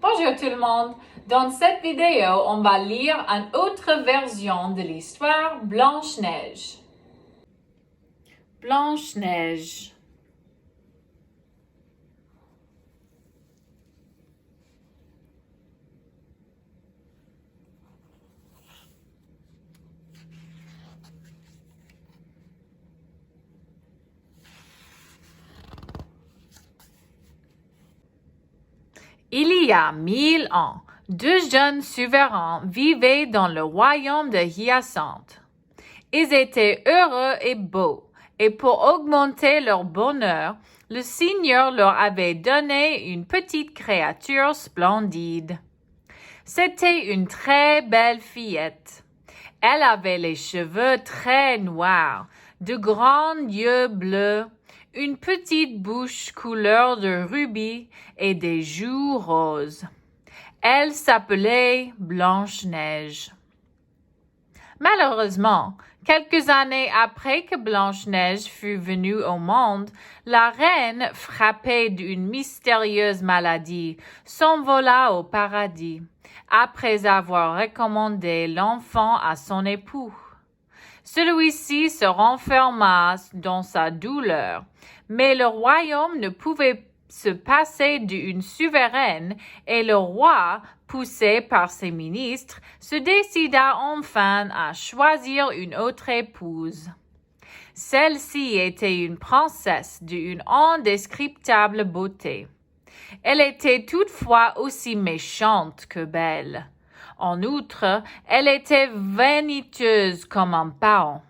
Bonjour tout le monde. Dans cette vidéo, on va lire une autre version de l'histoire Blanche-Neige. Blanche-Neige. Il y a 1000 ans, deux jeunes souverains vivaient dans le royaume de Hyacinthe. Ils étaient heureux et beaux, et pour augmenter leur bonheur, le Seigneur leur avait donné une petite créature splendide. C'était une très belle fillette. Elle avait les cheveux très noirs, de grands yeux bleus, une petite bouche couleur de rubis et des joues roses. Elle s'appelait Blanche-Neige. Malheureusement, quelques années après que Blanche-Neige fut venue au monde, la reine, frappée d'une mystérieuse maladie, s'envola au paradis, après avoir recommandé l'enfant à son époux. Celui-ci se renferma dans sa douleur, mais le royaume ne pouvait se passer d'une souveraine et le roi, poussé par ses ministres, se décida enfin à choisir une autre épouse. Celle-ci était une princesse d'une indescriptible beauté. Elle était toutefois aussi méchante que belle. En outre, elle était vaniteuse comme un paon.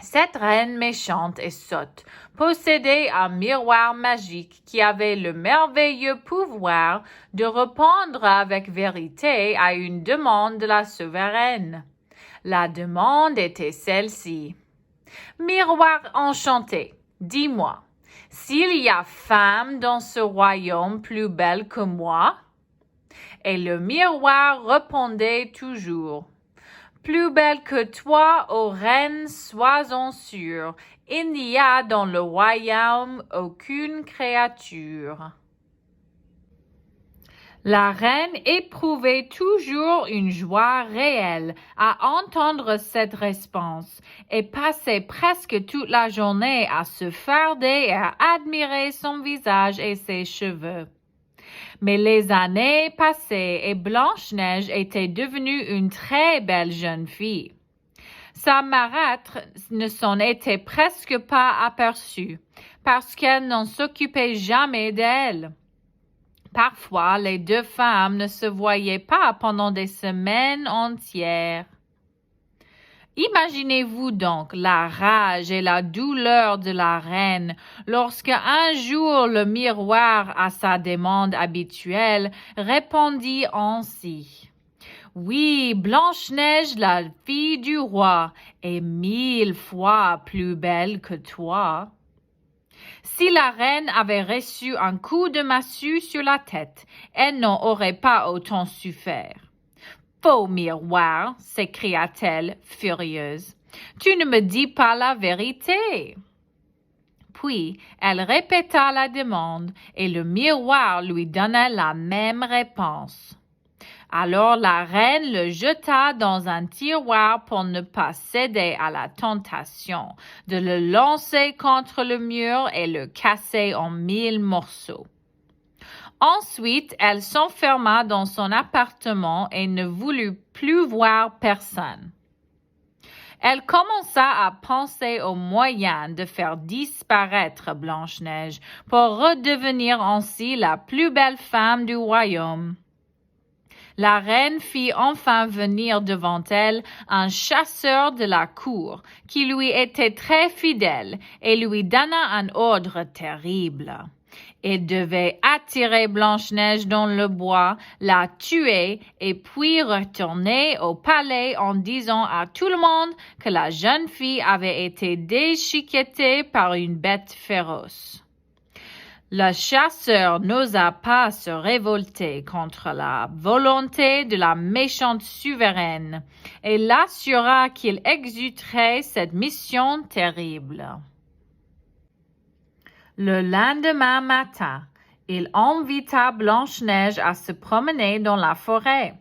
Cette reine méchante et sotte possédait un miroir magique qui avait le merveilleux pouvoir de répondre avec vérité à une demande de la souveraine. La demande était celle-ci. Miroir enchanté, dis-moi, s'il y a femme dans ce royaume plus belle que moi? Et le miroir répondait toujours. Plus belle que toi, ô reine, sois-en sûre, il n'y a dans le royaume aucune créature. La reine éprouvait toujours une joie réelle à entendre cette réponse et passait presque toute la journée à se farder et à admirer son visage et ses cheveux. Mais les années passaient et Blanche-Neige était devenue une très belle jeune fille. Sa marâtre ne s'en était presque pas aperçue, parce qu'elle n'en s'occupait jamais d'elle. Parfois, les deux femmes ne se voyaient pas pendant des semaines entières. Imaginez-vous donc la rage et la douleur de la reine lorsque un jour le miroir à sa demande habituelle répondit ainsi. Oui, Blanche-Neige, la fille du roi, est 1000 fois plus belle que toi. Si la reine avait reçu un coup de massue sur la tête, elle n'en aurait pas autant souffert. Faux miroir, s'écria-t-elle, furieuse. Tu ne me dis pas la vérité. Puis, elle répéta la demande et le miroir lui donna la même réponse. Alors la reine le jeta dans un tiroir pour ne pas céder à la tentation de le lancer contre le mur et le casser en 1000 morceaux. Ensuite, elle s'enferma dans son appartement et ne voulut plus voir personne. Elle commença à penser aux moyens de faire disparaître Blanche-Neige pour redevenir ainsi la plus belle femme du royaume. La reine fit enfin venir devant elle un chasseur de la cour qui lui était très fidèle et lui donna un ordre terrible. Il devait attirer Blanche-Neige dans le bois, la tuer et puis retourner au palais en disant à tout le monde que la jeune fille avait été déchiquetée par une bête féroce. Le chasseur n'osa pas se révolter contre la volonté de la méchante souveraine et l'assura qu'il exécuterait cette mission terrible. Le lendemain matin, Il invita Blanche-Neige à se promener dans la forêt.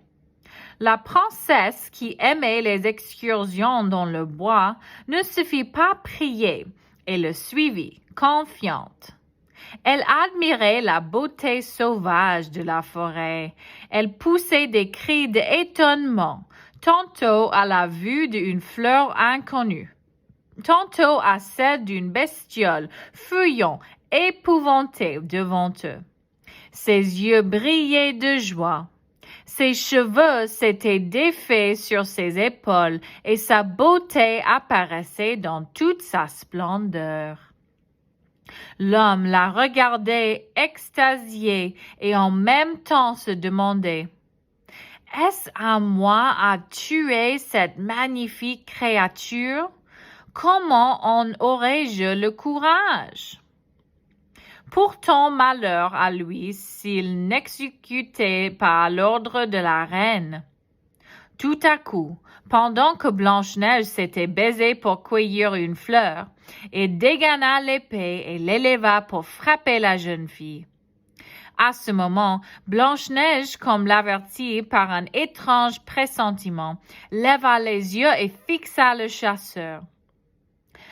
La princesse, qui aimait les excursions dans le bois, ne se fit pas prier et le suivit, confiante. Elle admirait la beauté sauvage de la forêt. Elle poussait des cris d'étonnement, tantôt à la vue d'une fleur inconnue, tantôt à celle d'une bestiole fuyant, épouvantée devant eux. Ses yeux brillaient de joie. Ses cheveux s'étaient défaits sur ses épaules et sa beauté apparaissait dans toute sa splendeur. L'homme la regardait extasié et en même temps se demandait: Est-ce à moi à tuer cette magnifique créature? Comment en aurais-je le courage? Pourtant malheur à lui s'il n'exécutait pas l'ordre de la reine. Tout à coup, pendant que Blanche-Neige s'était baisée pour cueillir une fleur, il dégaina l'épée et l'éleva pour frapper la jeune fille. À ce moment, Blanche-Neige, comme l'avertie par un étrange pressentiment, leva les yeux et fixa le chasseur.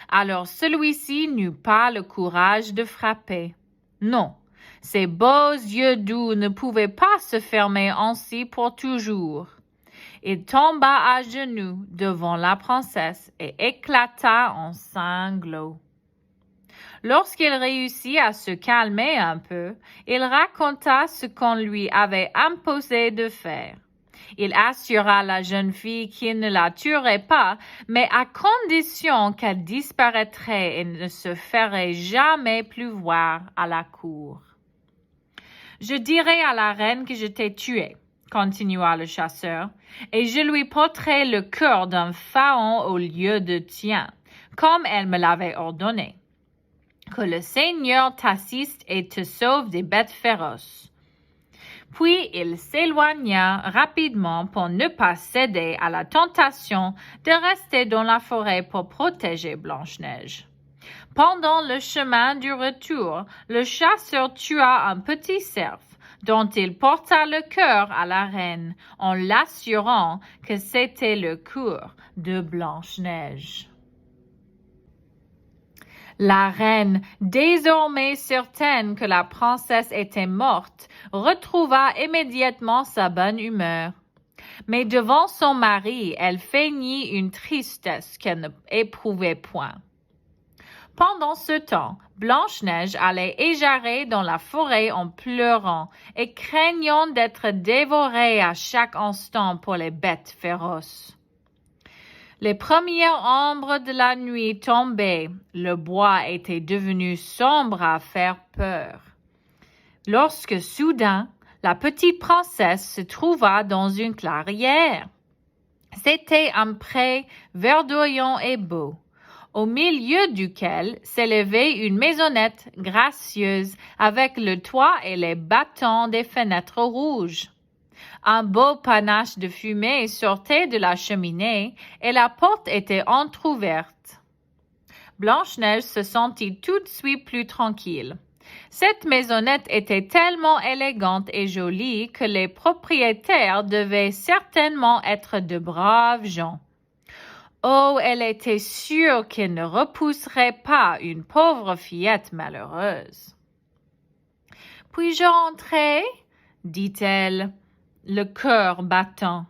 Alors celui-ci n'eut pas le courage de frapper. Non, ses beaux yeux doux ne pouvaient pas se fermer ainsi pour toujours. Il tomba à genoux devant la princesse et éclata en sanglots. Lorsqu'il réussit à se calmer un peu, il raconta ce qu'on lui avait imposé de faire. Il assura la jeune fille qu'il ne la tuerait pas, mais à condition qu'elle disparaîtrait et ne se ferait jamais plus voir à la cour. « Je dirai à la reine que je t'ai tuée, » continua le chasseur, « et je lui porterai le cœur d'un faon au lieu de tien, comme elle me l'avait ordonné. Que le Seigneur t'assiste et te sauve des bêtes féroces. » Puis il s'éloigna rapidement pour ne pas céder à la tentation de rester dans la forêt pour protéger Blanche-Neige. Pendant le chemin du retour, le chasseur tua un petit cerf dont il porta le cœur à la reine en l'assurant que c'était le cœur de Blanche-Neige. La reine, désormais certaine que la princesse était morte, retrouva immédiatement sa bonne humeur. Mais devant son mari, elle feignit une tristesse qu'elle n'éprouvait point. Pendant ce temps, Blanche-Neige allait éjarrer dans la forêt en pleurant et craignant d'être dévorée à chaque instant par les bêtes féroces. Les premières ombres de la nuit tombaient, le bois était devenu sombre à faire peur. Lorsque soudain, la petite princesse se trouva dans une clairière. C'était un pré verdoyant et beau, au milieu duquel s'élevait une maisonnette gracieuse avec le toit et les battants des fenêtres rouges. Un beau panache de fumée sortait de la cheminée et la porte était entr'ouverte. Blanche-Neige se sentit tout de suite plus tranquille. Cette maisonnette était tellement élégante et jolie que les propriétaires devaient certainement être de braves gens. Oh, elle était sûre qu'ils ne repousseraient pas une pauvre fillette malheureuse. « Puis-je entrer ?» dit-elle, le cœur battant.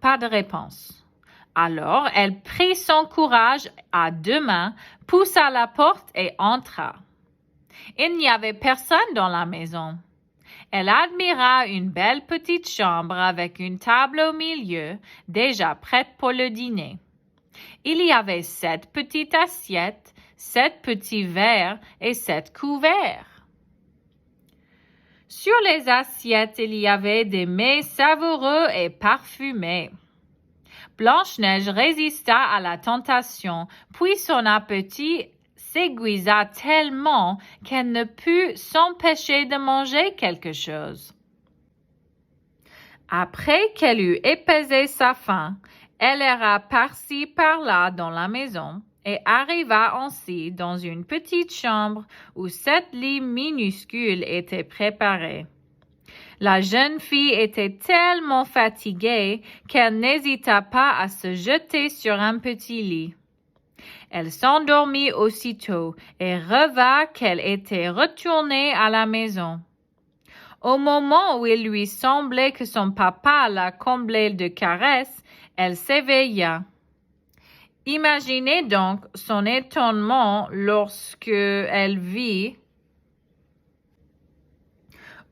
Pas de réponse. Alors, elle prit son courage à deux mains, poussa la porte et entra. Il n'y avait personne dans la maison. Elle admira une belle petite chambre avec une table au milieu, déjà prête pour le dîner. Il y avait 7 petites assiettes, 7 petits verres et 7 couverts. Sur les assiettes, il y avait des mets savoureux et parfumés. Blanche-Neige résista à la tentation, puis son appétit s'aiguisa tellement qu'elle ne put s'empêcher de manger quelque chose. Après qu'elle eut épaisé sa faim, elle erra par-ci par-là dans la maison et arriva ainsi dans une petite chambre où 7 lits minuscules étaient préparés. La jeune fille était tellement fatiguée qu'elle n'hésita pas à se jeter sur un petit lit. Elle s'endormit aussitôt et rêva qu'elle était retournée à la maison. Au moment où il lui semblait que son papa la comblait de caresses, elle s'éveilla. Imaginez donc son étonnement lorsque elle vit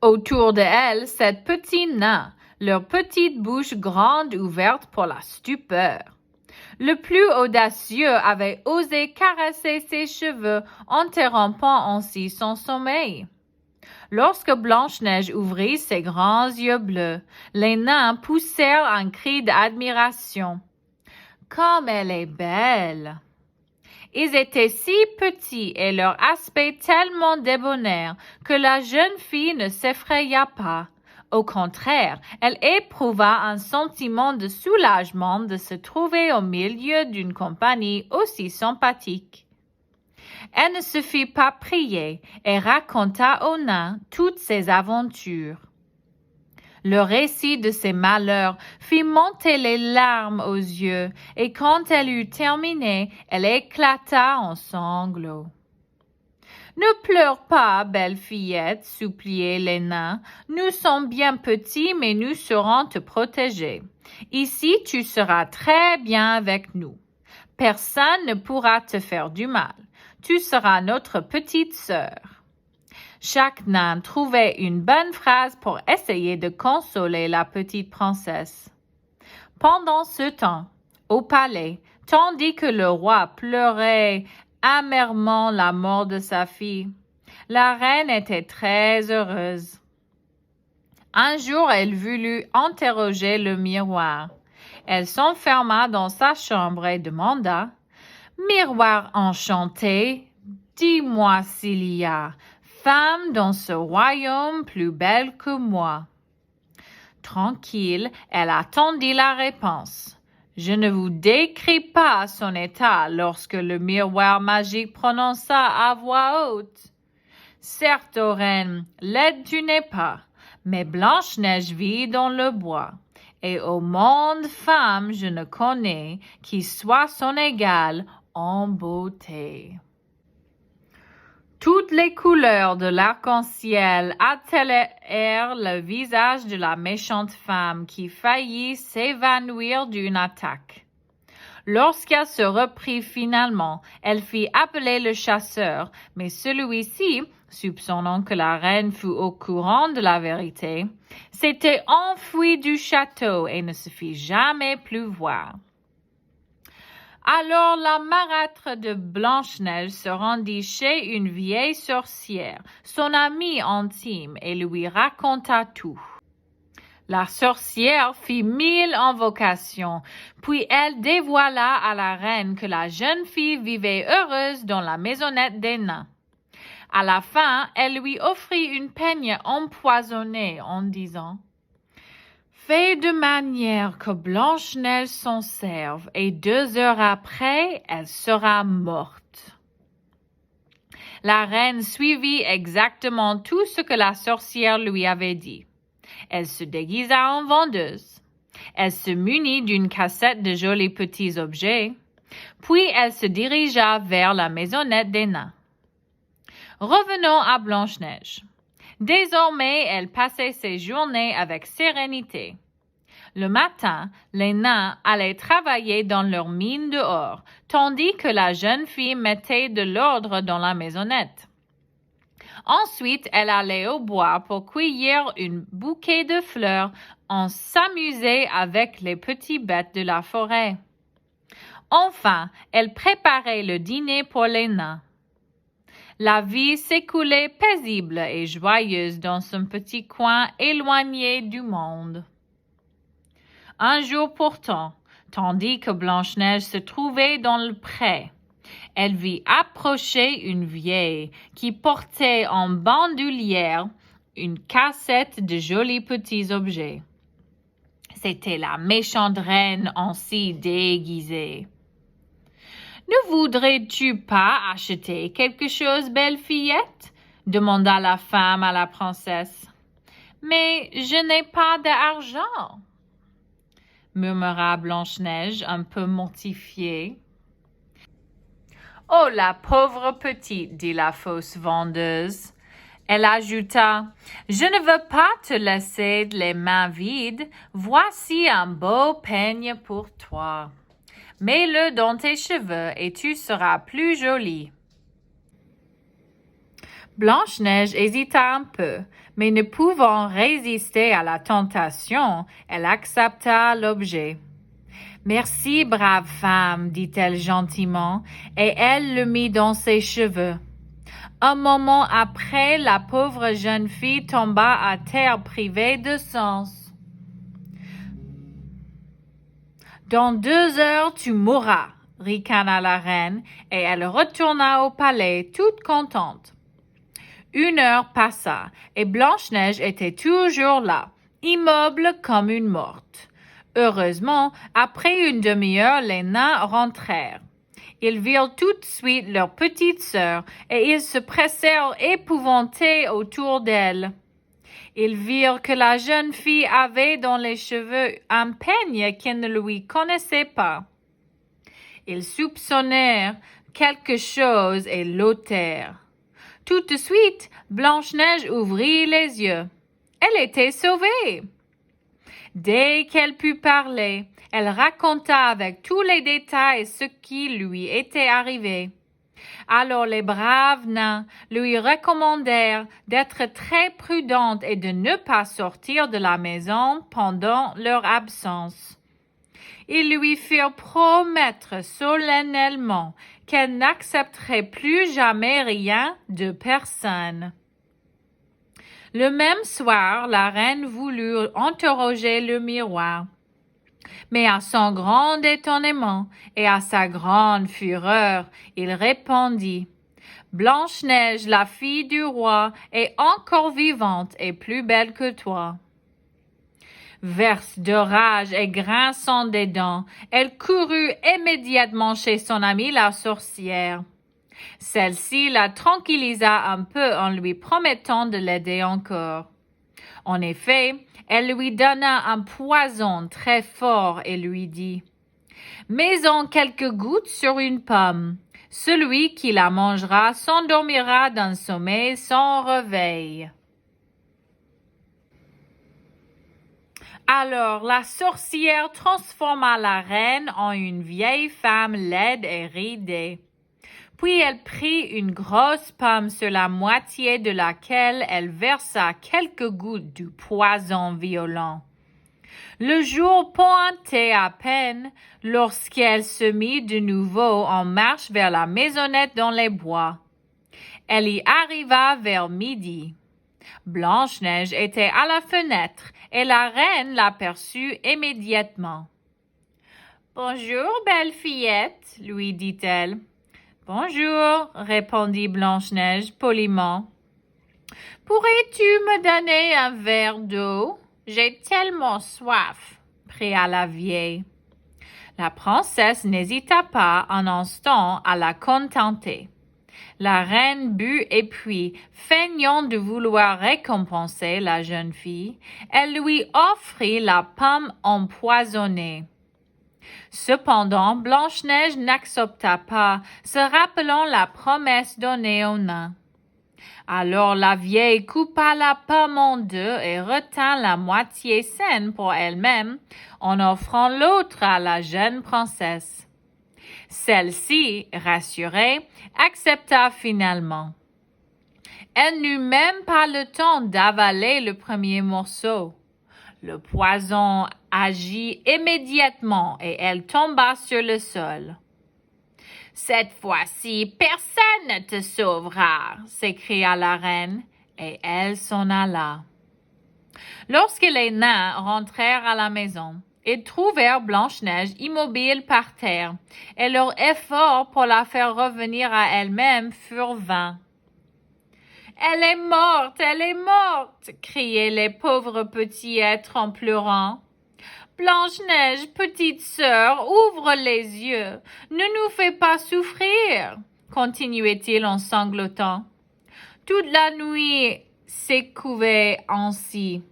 autour d'elle sept petits nains, leurs petites bouches grandes ouvertes pour la stupeur. Le plus audacieux avait osé caresser ses cheveux, interrompant ainsi son sommeil. Lorsque Blanche-Neige ouvrit ses grands yeux bleus, les nains poussèrent un cri d'admiration. « Comme elle est belle! » Ils étaient si petits et leur aspect tellement débonnaire que la jeune fille ne s'effraya pas. Au contraire, elle éprouva un sentiment de soulagement de se trouver au milieu d'une compagnie aussi sympathique. Elle ne se fit pas prier et raconta aux nains toutes ses aventures. Le récit de ses malheurs fit monter les larmes aux yeux, et quand elle eut terminé, elle éclata en sanglots. « Ne pleure pas, belle fillette, suppliaient les nains. Nous sommes bien petits, mais nous saurons te protéger. Ici, tu seras très bien avec nous. Personne ne pourra te faire du mal. Tu seras notre petite sœur. » Chaque nain trouvait une bonne phrase pour essayer de consoler la petite princesse. Pendant ce temps, au palais, tandis que le roi pleurait amèrement la mort de sa fille, la reine était très heureuse. Un jour, elle voulut interroger le miroir. Elle s'enferma dans sa chambre et demanda « Miroir enchanté, dis-moi s'il y a femme dans ce royaume plus belle que moi. » Tranquille, elle attendit la réponse. Je ne vous décris pas son état lorsque le miroir magique prononça à voix haute. Certes, ô reine, laide tu n'es pas, mais Blanche-Neige vit dans le bois, et au monde femme je ne connais qui soit son égale en beauté. Toutes les couleurs de l'arc-en-ciel attelèrent le visage de la méchante femme qui faillit s'évanouir d'une attaque. Lorsqu'elle se reprit finalement, elle fit appeler le chasseur, mais celui-ci, soupçonnant que la reine fût au courant de la vérité, s'était enfui du château et ne se fit jamais plus voir. Alors la marâtre de Blanche-Neige se rendit chez une vieille sorcière, son amie intime, et lui raconta tout. La sorcière fit 1000 invocations, puis elle dévoila à la reine que la jeune fille vivait heureuse dans la maisonnette des nains. À la fin, elle lui offrit une peigne empoisonnée en disant « Fais de manière que Blanche-Neige s'en serve, et 2 heures après, elle sera morte. » La reine suivit exactement tout ce que la sorcière lui avait dit. Elle se déguisa en vendeuse. Elle se munit d'une cassette de jolis petits objets. Puis elle se dirigea vers la maisonnette des nains. Revenons à Blanche-Neige. Désormais, elle passait ses journées avec sérénité. Le matin, les nains allaient travailler dans leur mine dehors, tandis que la jeune fille mettait de l'ordre dans la maisonnette. Ensuite, elle allait au bois pour cueillir un bouquet de fleurs en s'amusant avec les petites bêtes de la forêt. Enfin, elle préparait le dîner pour les nains. La vie s'écoulait paisible et joyeuse dans son petit coin éloigné du monde. Un jour pourtant, tandis que Blanche-Neige se trouvait dans le pré, elle vit approcher une vieille qui portait en bandoulière une cassette de jolis petits objets. C'était la méchante reine ainsi déguisée. Ne voudrais-tu pas acheter quelque chose, belle fillette? Demanda la femme à la princesse. Mais je n'ai pas d'argent, murmura Blanche-Neige un peu mortifiée. Oh, la pauvre petite, dit la fausse vendeuse. Elle ajouta, je ne veux pas te laisser les mains vides. Voici un beau peigne pour toi. Mets-le dans tes cheveux et tu seras plus jolie. Blanche-Neige hésita un peu, mais ne pouvant résister à la tentation, elle accepta l'objet. Merci, brave femme, dit-elle gentiment, et elle le mit dans ses cheveux. Un moment après, la pauvre jeune fille tomba à terre privée de sens. Dans 2 heures, tu mourras, ricana la reine, et elle retourna au palais toute contente. 1 heure passa, et Blanche-Neige était toujours là, immobile comme une morte. Heureusement, après une demi-heure, les nains rentrèrent. Ils virent tout de suite leur petite sœur, et ils se pressèrent épouvantés autour d'elle. Ils virent que la jeune fille avait dans les cheveux un peigne qu'ils ne lui connaissaient pas. Ils soupçonnèrent quelque chose et l'ôtèrent. Tout de suite, Blanche-Neige ouvrit les yeux. Elle était sauvée. Dès qu'elle put parler, elle raconta avec tous les détails ce qui lui était arrivé. Alors les braves nains lui recommandèrent d'être très prudente et de ne pas sortir de la maison pendant leur absence. Ils lui firent promettre solennellement qu'elle n'accepterait plus jamais rien de personne. Le même soir, la reine voulut interroger le miroir. Mais à son grand étonnement et à sa grande fureur, il répondit, « Blanche-Neige, la fille du roi, est encore vivante et plus belle que toi. » Verse de rage et grinçant des dents, elle courut immédiatement chez son amie la sorcière. Celle-ci la tranquillisa un peu en lui promettant de l'aider encore. En effet, elle lui donna un poison très fort et lui dit, « Mets-en quelques gouttes sur une pomme. Celui qui la mangera s'endormira d'un sommeil sans réveil. » Alors la sorcière transforma la reine en une vieille femme laide et ridée. Puis elle prit une grosse pomme sur la moitié de laquelle elle versa quelques gouttes du poison violent. Le jour pointait à peine lorsqu'elle se mit de nouveau en marche vers la maisonnette dans les bois. Elle y arriva vers midi. Blanche-Neige était à la fenêtre et la reine l'aperçut immédiatement. « Bonjour, belle fillette, lui dit-elle. « Bonjour, répondit Blanche-Neige poliment. « Pourrais-tu me donner un verre d'eau? J'ai tellement soif, pria la vieille. La princesse n'hésita pas un instant à la contenter. La reine but et puis, feignant de vouloir récompenser la jeune fille, elle lui offrit la pomme empoisonnée. Cependant, Blanche-Neige n'accepta pas, se rappelant la promesse donnée au nain. Alors la vieille coupa la pomme en deux et retint la moitié saine pour elle-même, en offrant l'autre à la jeune princesse. Celle-ci, rassurée, accepta finalement. Elle n'eut même pas le temps d'avaler le premier morceau. Le poison agit immédiatement et elle tomba sur le sol. « Cette fois-ci, personne ne te sauvera, » s'écria la reine, et elle s'en alla. Lorsque les nains rentrèrent à la maison, ils trouvèrent Blanche-Neige immobile par terre, et leurs efforts pour la faire revenir à elle-même furent vains. « Elle est morte, criaient les pauvres petits êtres en pleurant. Blanche-Neige, petite sœur, ouvre les yeux. Ne nous fais pas souffrir, continuait-il en sanglotant. Toute la nuit s'écouvait ainsi.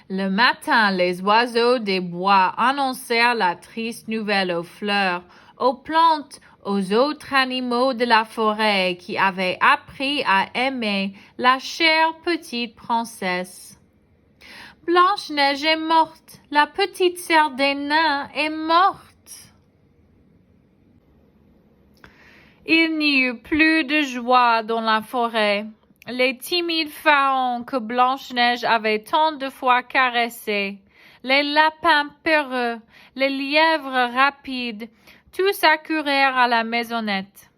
Le matin, les oiseaux des bois annoncèrent la triste nouvelle aux fleurs, aux plantes, aux autres animaux de la forêt qui avaient appris à aimer la chère petite princesse. Blanche-Neige est morte, la petite sœur des nains est morte. Il n'y eut plus de joie dans la forêt. Les timides pharaons que Blanche-Neige avait tant de fois caressés, les lapins peureux, les lièvres rapides, tous accoururent à la maisonnette.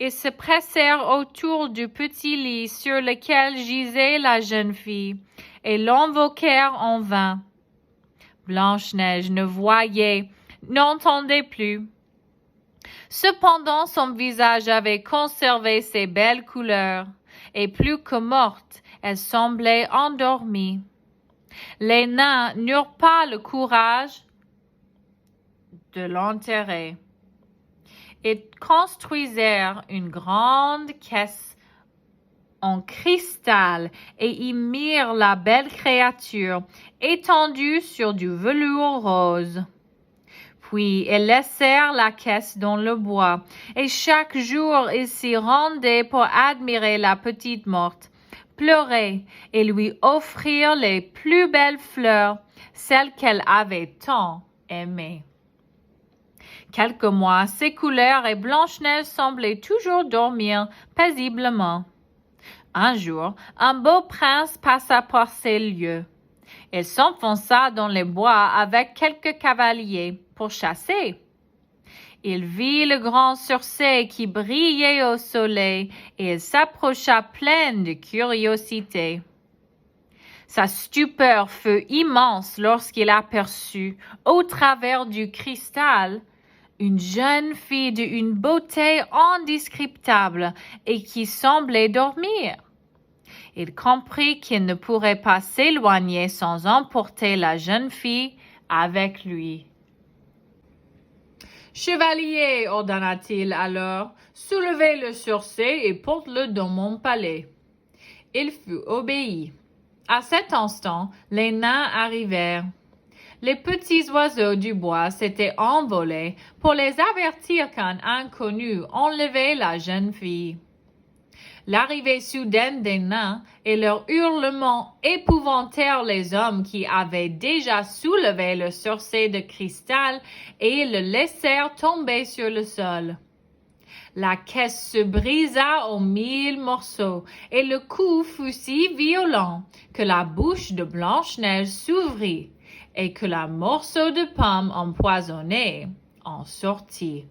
Ils se pressèrent autour du petit lit sur lequel gisait la jeune fille et l'invoquèrent en vain. Blanche-Neige ne voyait, n'entendait plus. Cependant, son visage avait conservé ses belles couleurs, et plus que morte, elle semblait endormie. Les nains n'eurent pas le courage de l'enterrer. Ils construisirent une grande caisse en cristal et y mirent la belle créature étendue sur du velours rose. Puis ils laissèrent la caisse dans le bois, et chaque jour ils s'y rendaient pour admirer la petite morte, pleurer et lui offrir les plus belles fleurs, celles qu'elle avait tant aimées. Quelques mois s'écoulèrent et Blanche-Neige semblait toujours dormir paisiblement. Un jour, un beau prince passa par ces lieux. Il s'enfonça dans les bois avec quelques cavaliers pour chasser. Il vit le grand Circé qui brillait au soleil et il s'approcha plein de curiosité. Sa stupeur fut immense lorsqu'il aperçut, au travers du cristal, une jeune fille d'une beauté indescriptible et qui semblait dormir. Il comprit qu'il ne pourrait pas s'éloigner sans emporter la jeune fille avec lui. « Chevalier, ordonna-t-il alors, soulevez le Circé et porte-le dans mon palais. » Il fut obéi. À cet instant, les nains arrivèrent. Les petits oiseaux du bois s'étaient envolés pour les avertir qu'un inconnu enlevait la jeune fille. L'arrivée soudaine des nains et leurs hurlements épouvantèrent les hommes qui avaient déjà soulevé le Circé de cristal et le laissèrent tomber sur le sol. La caisse se brisa en 1000 morceaux et le coup fut si violent que la bouche de Blanche-Neige s'ouvrit et que la morceau de pomme empoisonnée en sortit.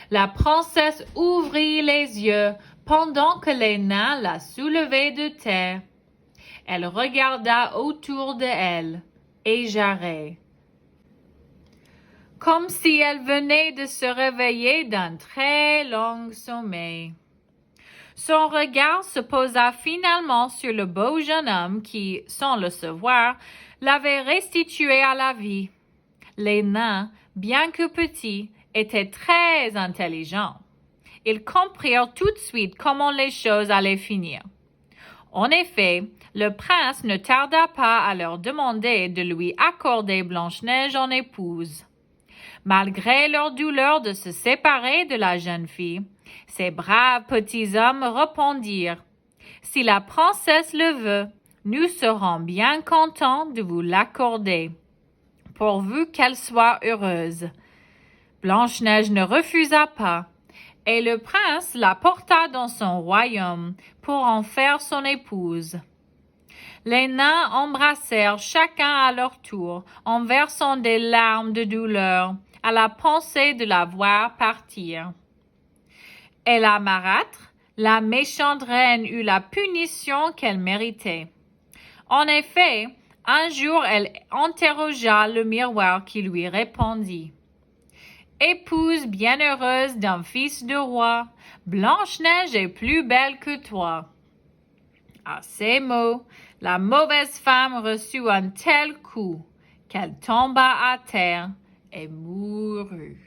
La princesse ouvrit les yeux pendant que les nains la soulevaient de terre. Elle regarda autour d'elle, égarée, comme si elle venait de se réveiller d'un très long sommeil. Son regard se posa finalement sur le beau jeune homme qui, sans le savoir, l'avait restitué à la vie. Les nains, bien que petits, étaient très intelligents. Ils comprirent tout de suite comment les choses allaient finir. En effet, le prince ne tarda pas à leur demander de lui accorder Blanche-Neige en épouse. Malgré leur douleur de se séparer de la jeune fille, ces braves petits hommes répondirent « Si la princesse le veut, nous serons bien contents de vous l'accorder, pourvu qu'elle soit heureuse. » Blanche-Neige ne refusa pas, et le prince la porta dans son royaume pour en faire son épouse. Les nains embrassèrent chacun à leur tour, en versant des larmes de douleur à la pensée de la voir partir. Et la marâtre, la méchante reine, eut la punition qu'elle méritait. En effet, un jour elle interrogea le miroir qui lui répondit. Épouse bienheureuse d'un fils de roi, Blanche-Neige est plus belle que toi. À ces mots, la mauvaise femme reçut un tel coup qu'elle tomba à terre et mourut.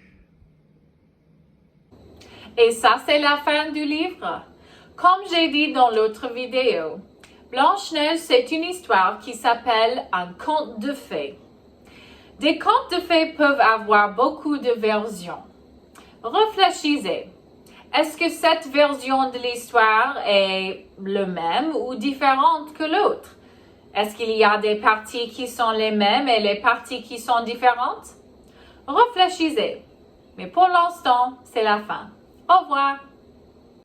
Et ça, c'est la fin du livre. Comme j'ai dit dans l'autre vidéo, Blanche-Neige, c'est une histoire qui s'appelle un conte de fées. Des contes de fées peuvent avoir beaucoup de versions. Réfléchissez. Est-ce que cette version de l'histoire est le même ou différente que l'autre? Est-ce qu'il y a des parties qui sont les mêmes et les parties qui sont différentes? Réfléchissez. Mais pour l'instant, c'est la fin. Au revoir.